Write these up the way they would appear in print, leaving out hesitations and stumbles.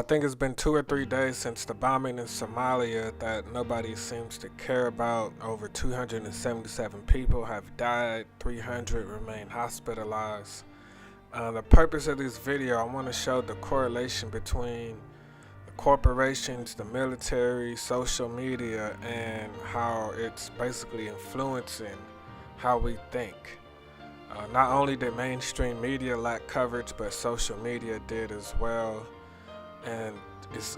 think it's been 2 or 3 days since the bombing in Somalia that nobody seems to care about. Over 277 people have died, 300 remain hospitalized. The purpose of this video, I want to show the correlation between the corporations, the military, social media, and how it's basically influencing how we think. Not only did mainstream media lack coverage, but social media did as well. And it's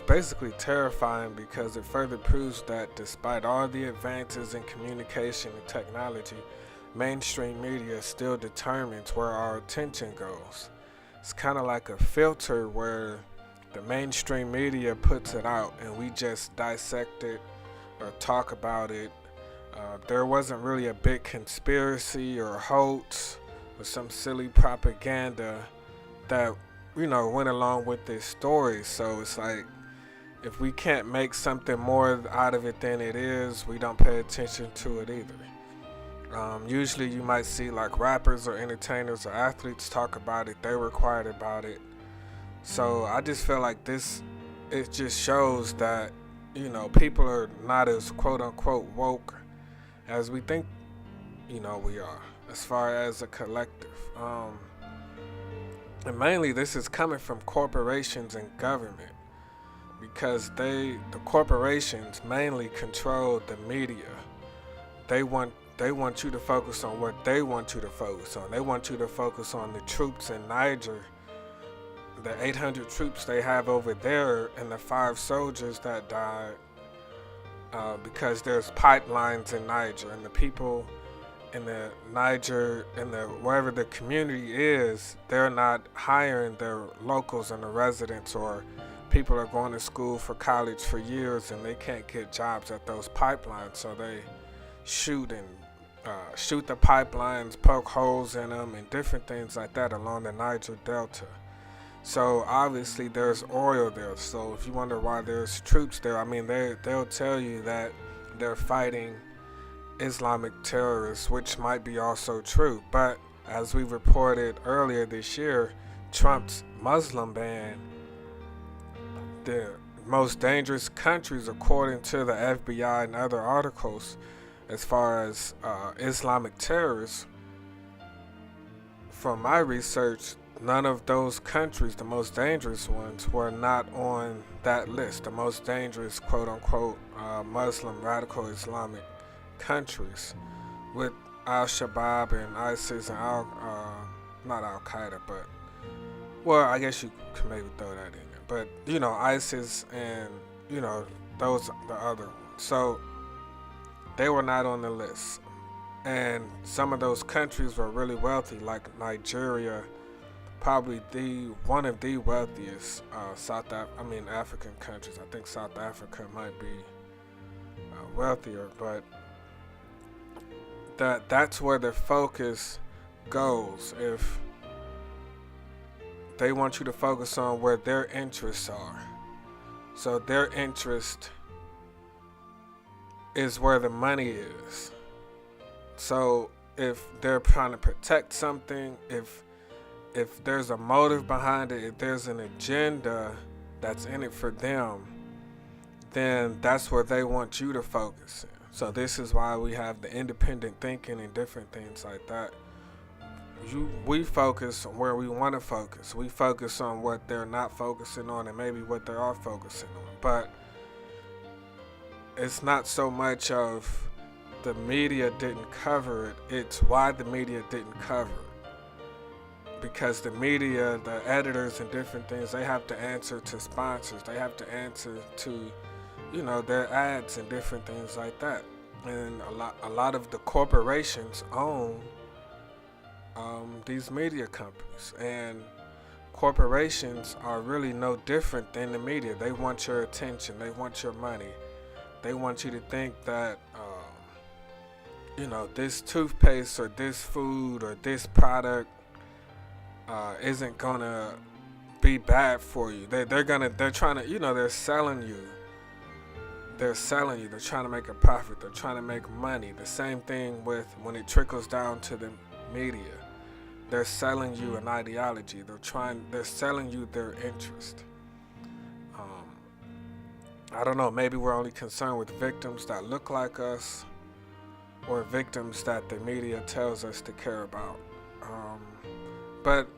basically terrifying because it further proves that despite all the advances in communication and technology, mainstream media still determines where our attention goes. It's kind of like a filter where the mainstream media puts it out and we just dissect it or talk about it. There wasn't really a big conspiracy or hoax or some silly propaganda that went along with this story. So it's like, if we can't make something more out of it than it is, we don't pay attention to it either. Usually you might see like rappers or entertainers or athletes talk about it, they were quiet about it. So I just feel like it just shows that, people are not as quote unquote woke as we think, we are, as far as a collective. And mainly this is coming from corporations and government, because the corporations mainly control the media. They want you to focus on what they want you to focus on. They want you to focus on the troops in Niger, the 800 troops they have over there, and the 5 soldiers that died because there's pipelines in Niger, and the people in the Niger, in the wherever the community is, they're not hiring their locals and the residents, or people are going to school for college for years and they can't get jobs at those pipelines, so they shoot the pipelines, poke holes in them, and different things like that along the Niger Delta. So obviously there's oil there. So if you wonder why there's troops there, they'll tell you that they're fighting Islamic terrorists, which might be also true. But as we reported earlier this year, Trump's Muslim ban, the most dangerous countries according to the FBI and other articles as far as Islamic terrorists, from my research, none of those countries, the most dangerous ones, were not on that list. The most dangerous quote unquote Muslim radical Islamic countries, with Al-Shabaab and ISIS and not Al-Qaeda, but, well, I guess you can maybe throw that in there, but ISIS and those the other ones. So they were not on the list, and some of those countries were really wealthy, like Nigeria, probably one of the wealthiest African countries. I think South Africa might be wealthier, but that's where the focus goes. If they want you to focus on where their interests are, so their interest is where the money is. So if they're trying to protect something, if there's a motive behind it, if there's an agenda that's in it for them, then that's where they want you to focus in. So this is why we have the independent thinking and different things like that. We focus on where we want to focus. We focus on what they're not focusing on and maybe what they are focusing on. But it's not so much of the media didn't cover it, it's why the media didn't cover it. Because the media, the editors and different things, they have to answer to sponsors. They have to answer to, their ads and different things like that. And a lot of the corporations own these media companies. And corporations are really no different than the media. They want your attention. They want your money. They want you to think that, this toothpaste or this food or this product isn't gonna be bad for you. They're trying to, they're selling you. They're trying to make a profit. They're trying to make money. The same thing with when it trickles down to the media. They're selling you an ideology. They're selling you their interest. I don't know, maybe we're only concerned with victims that look like us or victims that the media tells us to care about. Um, but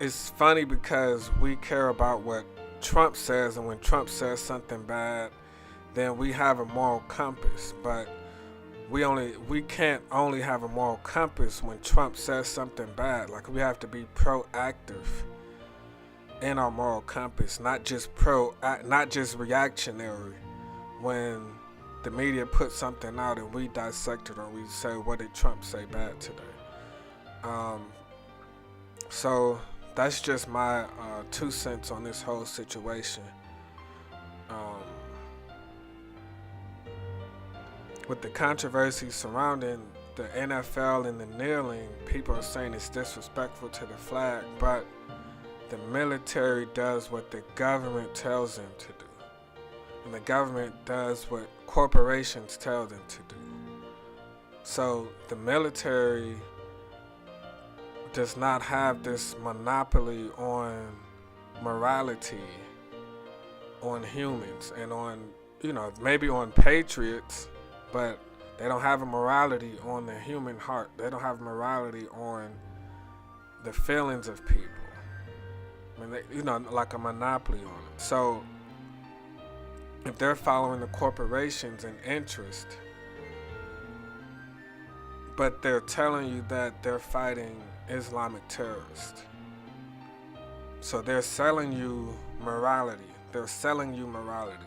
it's funny because we care about what Trump says, and when Trump says something bad, then we have a moral compass. But we can't only have a moral compass when Trump says something bad. Like, we have to be proactive in our moral compass, not just reactionary when the media puts something out and we dissect it or we say, what did Trump say bad today? So that's just my 2 cents on this whole situation. With the controversy surrounding the NFL and the kneeling, people are saying it's disrespectful to the flag, but the military does what the government tells them to do. And the government does what corporations tell them to do. So the military does not have this monopoly on morality, on humans, and on, maybe on patriots, but they don't have a morality on the human heart. They don't have morality on the feelings of people. I mean, like a monopoly on it. So if they're following the corporations and interest, but they're telling you that they're fighting Islamic terrorists, so they're selling you morality. They're selling you morality,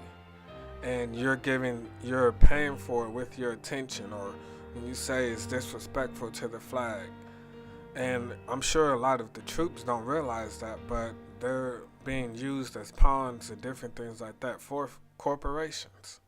and you're paying for it with your attention, or when you say it's disrespectful to the flag. And I'm sure a lot of the troops don't realize that, but they're being used as pawns and different things like that for corporations.